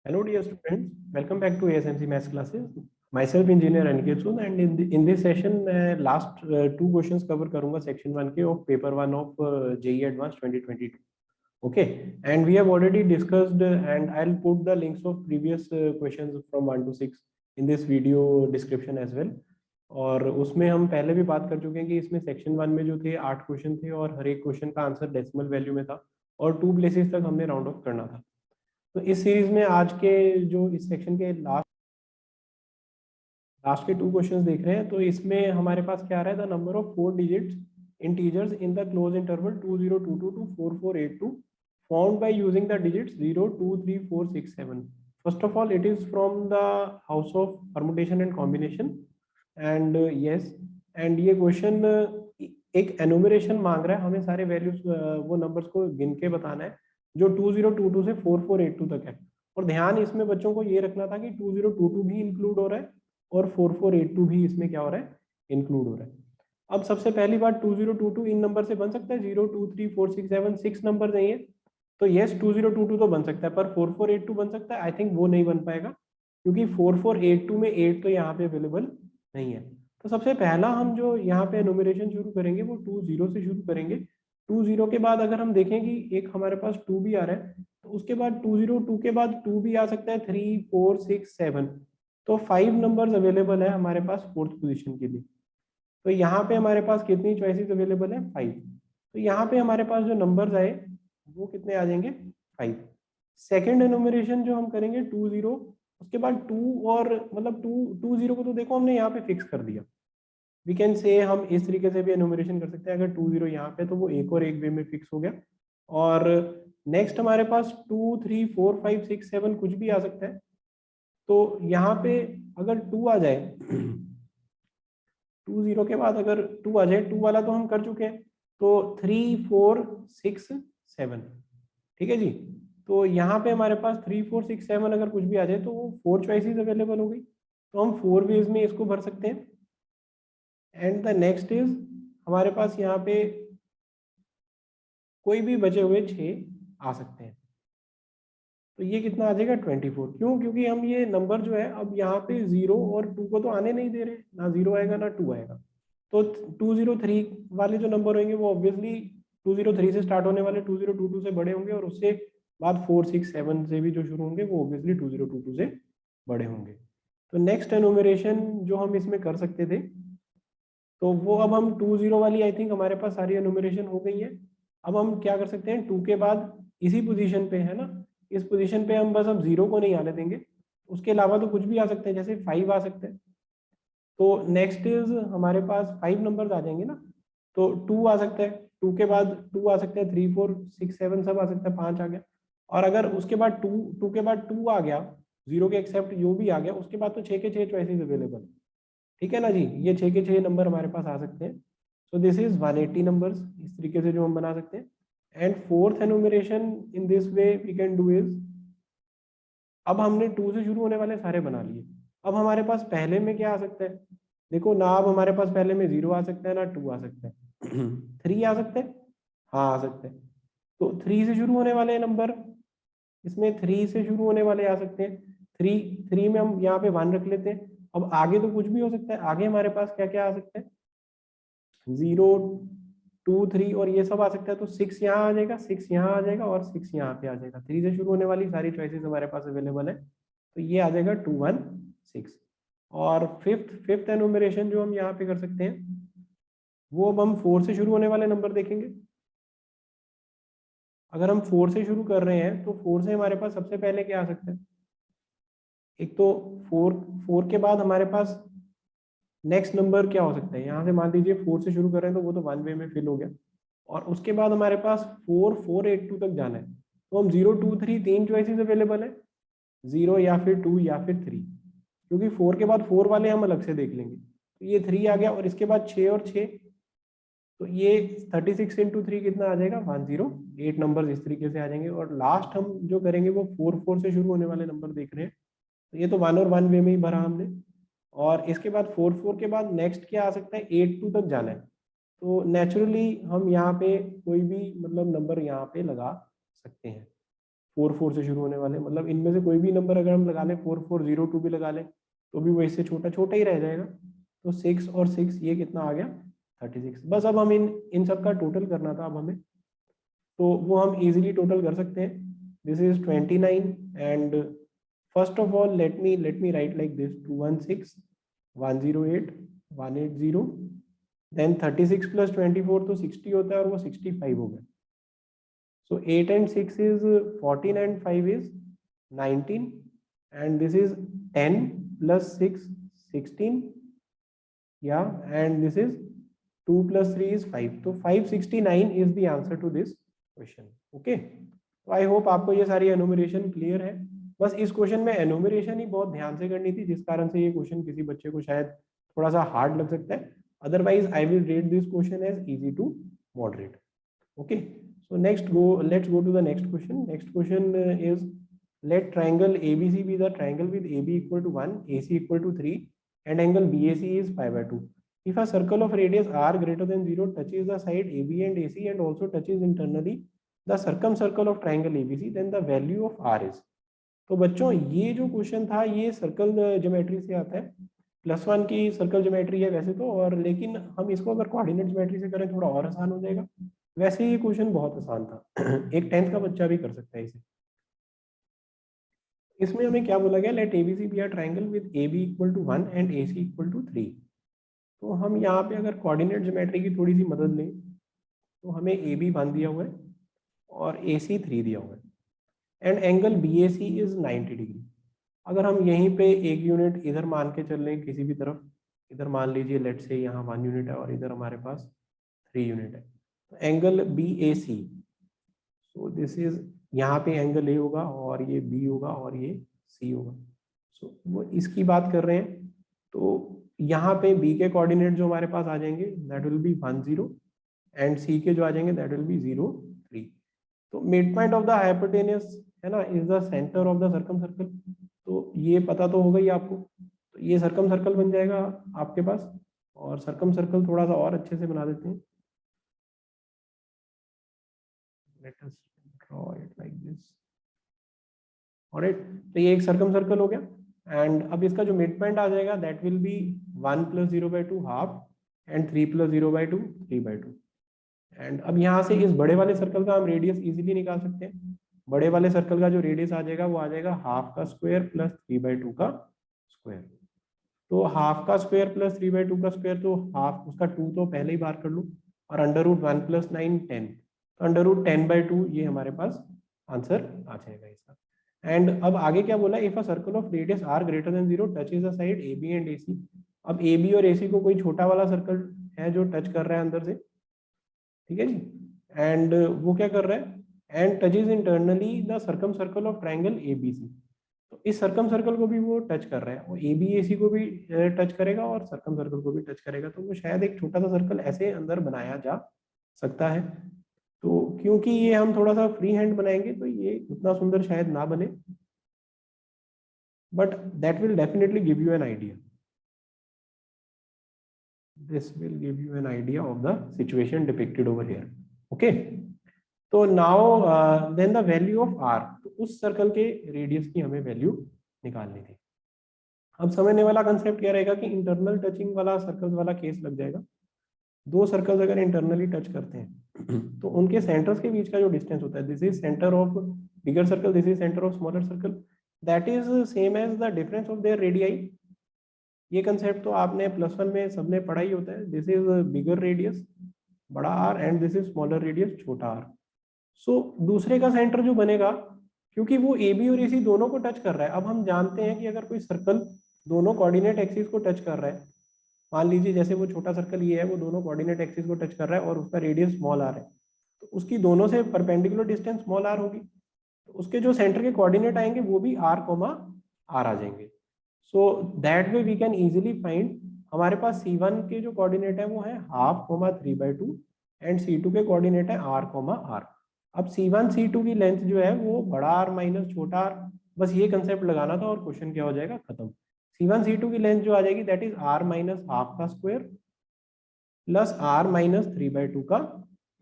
Hello dear students, welcome back to ASMC Maths classes. Myself engineer Aniket Sood and in this session मैं last two questions cover करूंगा section 1 के of paper 1 of JEE Advanced 2022. Okay, and we have already discussed and I'll put the links of previous questions from 1 to 6 in this video description as well. और उसमें हम पहले भी बात कर चुके हैं कि इसमें सेक्शन 1 में जो थे 8 क्वेश्चन थे और हर एक क्वेश्चन का आंसर डेसिमल वैल्यू में था और 2 प्लेसेस तक हमने राउंड ऑफ करना था। तो इस सीरीज में आज के जो इस सेक्शन के लास्ट के 2 क्वेश्चंस देख रहे हैं, तो इसमें हमारे पास क्या आ रहा है, the number of 4 digits integers in the close interval 2022 to 4482 found by using the digits 0 2 3 4 6 7। First of all it is from the house of permutation and combination and yes, and ये क्वेश्चन एक enumeration मांग रहा है, हमें सारे values वो numbers को गिन के बताना है जो 2022 से 4482 तक है। और ध्यान इसमें बच्चों को ये रखना था कि 2022 भी इंक्लूड हो रहा है और 4482 भी इसमें क्या हो रहा है, इंक्लूड हो रहा है। अब सबसे पहली बात, 2022 इन नंबर से बन सकता है, 0 2 3 4 6 7 6 नंबर नहीं है तो यस 2022 तो बन सकता है, पर 4482 बन सकता है, आई थिंक वो नहीं बन पाएगा क्योंकि 4482 में 8 तो यहाँ पे अवेलेबल नहीं है। तो सबसे पहला हम जो यहाँ पे एनुमरेशन शुरू करेंगे वो 20 से शुरू करेंगे। 20 के बाद अगर हम देखें कि एक हमारे पास 2 भी आ रहा है तो उसके बाद 202 के बाद 2 भी आ सकता है, 3 4 6 7, तो 5 नंबर्स अवेलेबल है हमारे पास फोर्थ पोजीशन के लिए। तो यहाँ पे हमारे पास कितनी चॉइसेस अवेलेबल है, 5। तो यहाँ पे हमारे पास जो नंबर्स आए वो कितने आ जाएंगे, 5। सेकेंड एनुमरेशन जो हम करेंगे 20, उसके बाद 2 और मतलब 20 को तो देखो हमने यहाँ पे फिक्स कर दिया, वी कैन से हम इस तरीके से भी एनुमरेशन कर सकते हैं, अगर 20 यहाँ पे तो वो एक और एक वे में फिक्स हो गया। और नेक्स्ट हमारे पास 2 3 4 5 6 7 कुछ भी आ सकता है। तो यहाँ पे अगर 2 आ जाए 20 के बाद अगर 2 आ जाए, 2 वाला तो हम कर चुके हैं, तो 3 4 6 7, ठीक है जी। तो यहाँ पे हमारे पास 3 4 6 7 अगर कुछ भी आ जाए तो वो 4 चॉइसेस अवेलेबल हो गई, तो हम 4 वेज में इसको भर सकते हैं। एंड द नेक्स्ट इज हमारे पास यहाँ पे कोई भी बचे हुए 6 आ सकते हैं, तो ये कितना आ जाएगा 24। क्यों, क्योंकि हम ये नंबर जो है अब यहाँ पे 0 और 2 को तो आने नहीं दे रहे, ना 0 आएगा ना 2 आएगा। तो 203 वाले जो नंबर होंगे वो ऑब्वियसली 203 से स्टार्ट होने वाले 2022 से बड़े होंगे, और उससे बाद 4 6 7 से भी जो शुरू होंगे वो ऑब्वियसली 2022 से बड़े होंगे। तो नेक्स्ट एनुमरेशन जो हम इसमें कर सकते थे, तो वो अब हम 20 वाली आई थिंक हमारे पास सारी एनुमरेशन हो गई है। अब हम क्या कर सकते हैं, 2 के बाद इसी पोजीशन पे है ना, इस पोजीशन पे हम बस अब 0 को नहीं आने देंगे, उसके अलावा तो कुछ भी आ सकते हैं, जैसे 5 आ सकते हैं। तो नेक्स्ट इज हमारे पास 5 नंबर्स आ जाएंगे ना, तो 2 आ सकता है, 2 के बाद 2 आ सकते हैं, 3 4 6 7 सब आ सकता है, 5 आ गया। और अगर उसके बाद 2 के बाद 2 आ गया, 0 के एक्सेप्ट यो भी आ गया, उसके बाद तो 6 के 6 चॉइसेस अवेलेबल है, ठीक है ना जी। ये 6 के 6 नंबर हमारे पास आ सकते हैं। सो दिस इज 180 नंबर्स, इस तरीके से जो हम बना सकते हैं। And fourth enumeration in this way we can do is, अब हमने 2 से शुरू होने वाले सारे बना लिए। अब हमारे पास पहले में क्या आ सकता है, देखो ना, अब हमारे पास पहले में 0 आ सकता है ना 2 आ सकता है 3 आ सकते हैं, हाँ आ सकते हैं। तो 3 से शुरू होने वाले नंबर, इसमें 3 से शुरू होने वाले आ सकते हैं। 3 में हम यहाँ पे 1 रख लेते हैं। अब आगे तो कुछ भी हो सकता है, आगे हमारे पास क्या क्या आ सकता है, 0 2 3 और ये सब आ सकता है। तो 6 यहाँ आ जाएगा, 6 यहाँ आ जाएगा और 6 यहाँ पे आ जाएगा। 3 से शुरू होने वाली सारी चॉइसेस हमारे पास अवेलेबल है, तो ये आ जाएगा 2 1 6। और फिफ्थ एनुमरेशन जो हम यहाँ पे कर सकते हैं, वो अब हम 4 से शुरू होने वाले नंबर देखेंगे। अगर हम 4 से शुरू कर रहे हैं तो 4 से हमारे पास सबसे पहले क्या आ सकता है, एक तो 4 के बाद हमारे पास नेक्स्ट नंबर क्या हो सकता है, यहाँ से मान लीजिए 4 से शुरू कर रहे हैं तो वो तो 1 वे में फिल हो गया, और उसके बाद हमारे पास 4 4 8 2 तक जाना है। तो हम 0 2 3 तीन चॉइसेस अवेलेबल है, 0 या फिर 2 या फिर 3, क्योंकि 4 के बाद 4 वाले हम अलग से देख लेंगे। तो ये 3 आ गया, और इसके बाद 6 और 6, तो ये 36 इंटू 3 कितना आ जाएगा, 108 नंबर इस तरीके से आ जाएंगे। और लास्ट हम जो करेंगे वो 4 4 से शुरू होने वाले नंबर देख रहे हैं, तो ये तो 1 और 1 वे में ही भरा हमने। और इसके बाद 4 4 के बाद नेक्स्ट क्या आ सकता है, 8 2 तक जाना है। तो नेचुरली हम यहाँ पे कोई भी मतलब नंबर यहाँ पे लगा सकते हैं। 4 से शुरू होने वाले, मतलब इनमें से कोई भी नंबर अगर हम लगा लें, 4402 भी लगा लें तो भी वो इससे छोटा छोटा ही रह जाएगा। तो 6 और 6 ये कितना आ गया 36। बस अब हम इन सब का टोटल करना था अब हमें, तो वो हम इजीली टोटल कर सकते हैं। This is 29 and first of all let me write like this 216 108 180, then 36 plus 24 तो 60 होता है और वो 65 हो गया। So 8 and 6 is 14 and 5 is 19 and this is 10 plus 6 16, yeah, and this is 2 plus 3 is 5, तो 569 is the answer to this question. Okay, तो I hope आपको ये सारी एनुमरेशन क्लियर है। बस इस क्वेश्चन में एनुमरेशन ही बहुत ध्यान से करनी थी, जिस कारण से ये क्वेश्चन किसी बच्चे को शायद थोड़ा सा हार्ड लग सकता है, otherwise I will rate this question as easy to moderate. Okay, so let's go to the next question. Next question is, let triangle ABC be the triangle with AB equal to 1, AC equal to 3 and angle BAC is pi by 2. If a circle of radius r greater than 0 touches the side AB and AC and also touches internally the circumcircle of triangle ABC, then the value of r is. तो बच्चों ये जो question था ये circle geometry से आता है, +1 की सर्कल ज्योमेट्री है वैसे तो, और लेकिन हम इसको अगर कोऑर्डिनेट ज्योमेट्री से करें थोड़ा और आसान हो जाएगा। वैसे ये क्वेश्चन बहुत आसान था एक 10th का बच्चा भी कर सकता है इसे। इसमें हमें क्या बोला गया, let ABC be a triangle with AB equal to 1 and AC equal to 3। तो हम यहाँ पे अगर कोऑर्डिनेट ज्योमेट्री की थोड़ी सी मदद लें तो हमें AB 1 दिया हुआ है और AC 3 दिया हुआ है and angle BAC is 90 degree. अगर हम यहीं पे एक यूनिट इधर मान के चल लें किसी भी तरफ, इधर मान लीजिए लेट से यहाँ 1 यूनिट है और इधर हमारे पास 3 यूनिट है, तो angle BAC, so this is, यहाँ पे एंगल A होगा और ये B होगा और ये C होगा। सो वो इसकी बात कर रहे हैं, तो यहाँ पे B के कोऑर्डिनेट जो हमारे पास आ जाएंगे that will be 1 0 and C के जो आ जाएंगे दैट विल बी 0 3। तो mid point of the hypotenuse है ना is the centre of the circum circle, तो ये पता तो होगा ही आपको, तो ये सर्कम सर्कल बन जाएगा आपके पास। और सर्कम सर्कल थोड़ा सा और अच्छे से बना देते हैं, let us draw it like this, alright, तो ये एक सर्कम सर्कल हो गया एंड अब इसका जो मिड पॉइंट आ जाएगा that will be 1 + 0/2 half and 3 + 0/2 3/2। And अब यहाँ से इस बड़े वाले सर्कल का हम रेडियस इजीली निकाल सकते हैं। बड़े वाले सर्कल का जो रेडियस आ जाएगा वो आ जाएगा हाफ का स्क्वायर प्लस 3/2 का स्क्वायर। तो हाफ का स्क्वायर प्लस 3/2 का स्क्वायर, तो हाफ उसका 2 तो पहले ही बाहर कर लो, और √1 + 9 10, तो √10/2 ये हमारे पास आंसर आ जाएगा इसका। एंड अब आगे क्या बोला, if a circle of radius r greater than 0 touches the side AB and AC। अब AB और AC को कोई छोटा वाला सर्कल है जो टच कर रहा है अंदर से, ठीक है जी, एंड वो क्या कर रहा है, and touches internally the circum circle of triangle ABC। तो इस सर्कम सर्कल को भी वो टच कर रहा है, वो ABAC को भी टच करेगा और सर्कम सर्कल को भी टच करेगा, तो वो शायद एक छोटा सा सर्कल ऐसे अंदर बनाया जा सकता है। तो क्योंकि ये हम थोड़ा सा फ्री हैंड बनाएंगे तो ये उतना सुंदर शायद ना बने, but that will definitely give you an idea, this will give you an idea of the situation depicted over here. Okay, तो now then the value of r, तो उस सर्कल के रेडियस की हमें वैल्यू निकालनी थी। अब समझने वाला कंसेप्ट क्या रहेगा कि इंटरनल टचिंग वाला सर्कल वाला केस लग जाएगा। दो सर्कल्स अगर इंटरनली टच करते हैं तो उनके सेंटर्स के बीच का जो डिस्टेंस होता है, this is centre of bigger circle, this is centre of smaller circle, that is same as the difference of their radii. ये कंसेप्ट तो आपने +1 में सबने पढ़ा ही होता है, दिस इज बिगर रेडियस बड़ा R and this is smaller radius छोटा r। सो दूसरे का सेंटर जो बनेगा, क्योंकि वो AB और AC दोनों को टच कर रहा है, अब हम जानते हैं कि अगर कोई सर्कल दोनों कोऑर्डिनेट एक्सिस को टच कर रहा है, मान लीजिए जैसे वो छोटा सर्कल ये है वो दोनों कोऑर्डिनेट एक्सिस को टच कर रहा है और उसका रेडियस स्मॉल r है, तो उसकी दोनों से परपेंडिकुलर डिस्टेंस स्मॉल r होगी, तो उसके जो सेंटर के कोऑर्डिनेट आएंगे वो भी r, r आ जाएंगे। So that way we can easily find, हमारे पास C1 के जो कोऑर्डिनेट है वो है हाफ 3/2 एंड C2 के कोऑर्डिनेट है r, r। अब C1 C2 की लेंथ जो है वो बड़ा R माइनस छोटा r, बस ये कंसेप्ट लगाना था और क्वेश्चन क्या हो जाएगा खत्म। C1 C2 की लेंथ जो आ जाएगी that is r minus half का स्क्वायर प्लस r माइनस 3/2 का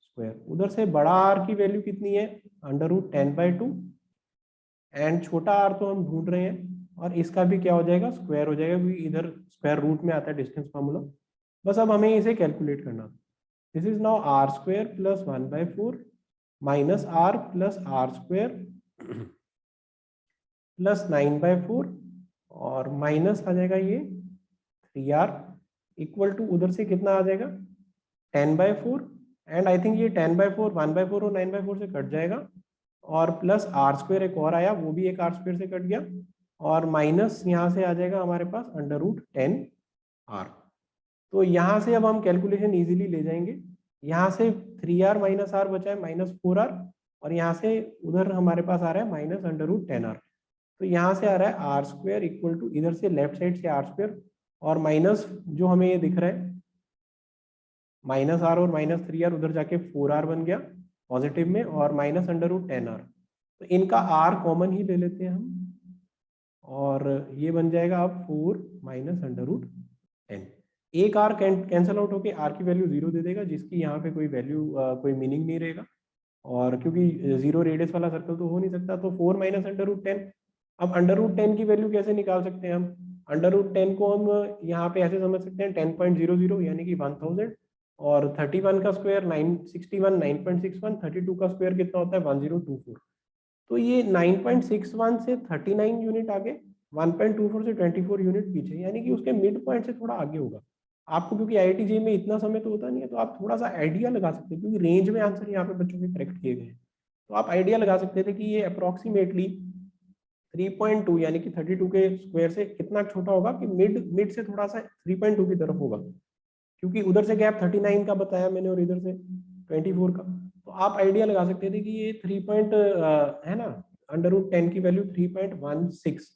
स्क्वायर। उधर से बड़ा R की वैल्यू कितनी है, √10/2 एंड छोटा आर तो हम ढूंढ रहे हैं, और इसका भी क्या हो जाएगा, स्क्वायर हो जाएगा, क्योंकि इधर स्क्वायर रूट में आता है डिस्टेंस फार्मूला। बस अब हमें इसे कैलकुलेट करना। This is now r square plus 1/4 minus r plus r square plus 9/4, और माइनस आ जाएगा ये 3r इक्वल टू उधर से कितना आ जाएगा 10/4, एंड आई थिंक ये 10/4 1/4 और 9/4 से कट जाएगा, और प्लस आर स्क्वायर एक और आया, वो भी एक आर स्क्वायर से कट गया, और माइनस यहाँ से आ जाएगा हमारे पास √10r। तो यहाँ से अब हम कैलकुलेशन इजीली ले जाएंगे। यहाँ से 3r माइनस आर बचा है -4r, और यहाँ से उधर हमारे पास आ रहा है -√10r। तो यहाँ से आ रहा है आर स्क्वायर इक्वल टू, इधर से लेफ्ट साइड से आर स्क्वायर, और माइनस जो हमें ये दिख रहा है -r और -3r उधर जाके 4r बन गया पॉजिटिव में, और -√10r। तो इनका r कॉमन ही ले लेते हैं हम, और ये बन जाएगा अब 4 -√10। एक r कैंसल आउट होके r की वैल्यू 0 दे देगा, जिसकी यहाँ पे कोई वैल्यू कोई मीनिंग नहीं रहेगा, और क्योंकि 0 रेडियस वाला सर्कल तो हो नहीं सकता, तो 4 -√10। अब √10 की वैल्यू कैसे निकाल सकते हैं हम, √10 को हम यहाँ पे ऐसे समझ सकते हैं 10.00 यानी कि 1000, और 31 का स्क्वायर 961, 9.61, 32 का स्क्वायर कितना होता है 1024। तो ये 9.61 से 39 यूनिट आगे, 1.24 से 24 यूनिट पीछे, यानी कि उसके मिड पॉइंट से थोड़ा आगे होगा। आपको क्योंकि IIT JEE में इतना समय तो होता नहीं है, तो आप थोड़ा सा आइडिया लगा सकते हैं, क्योंकि रेंज में आंसर यहाँ पे बच्चों के करेक्ट किए गए हैं, तो आप आइडिया लगा सकते थे कि ये अप्रोक्सीमेटली 3.2 यानी कि 32 के स्क्वायर से कितना छोटा होगा, कि मिड से थोड़ा सा 3.2 की तरफ होगा, क्योंकि उधर से गैप 39 का बताया मैंने और इधर से 24 का। तो आप आइडिया लगा सकते थे कि ये 3 है ना, √10 की वैल्यू 3.16,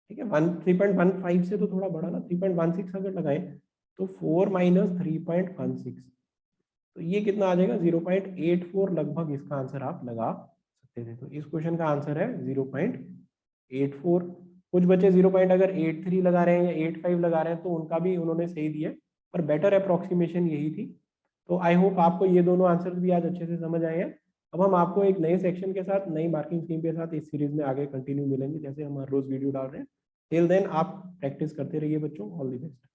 ठीक है, 3.15 से तो थोड़ा बड़ा ना, 3.16 अगर लगाए तो 4 - 3.16, तो ये कितना आ जाएगा 0.84 लगभग, इसका आंसर आप लगा सकते थे। तो इस क्वेश्चन का आंसर है 0.84। कुछ बच्चे 0. अगर 83 लगा रहे हैं या 85 लगा रहे हैं, तो उनका भी उन्होंने सही दिया, पर बेटर अप्रोक्सीमेशन यही थी। तो आई होप आपको ये दोनों आंसर भी आज अच्छे से समझ आए हैं। अब हम आपको एक नए सेक्शन के साथ, नई मार्किंग स्कीम के साथ इस सीरीज में आगे कंटिन्यू मिलेंगे, जैसे हम हर रोज वीडियो डाल रहे हैं। टिल देन आप प्रैक्टिस करते रहिए बच्चों, ऑल द बेस्ट।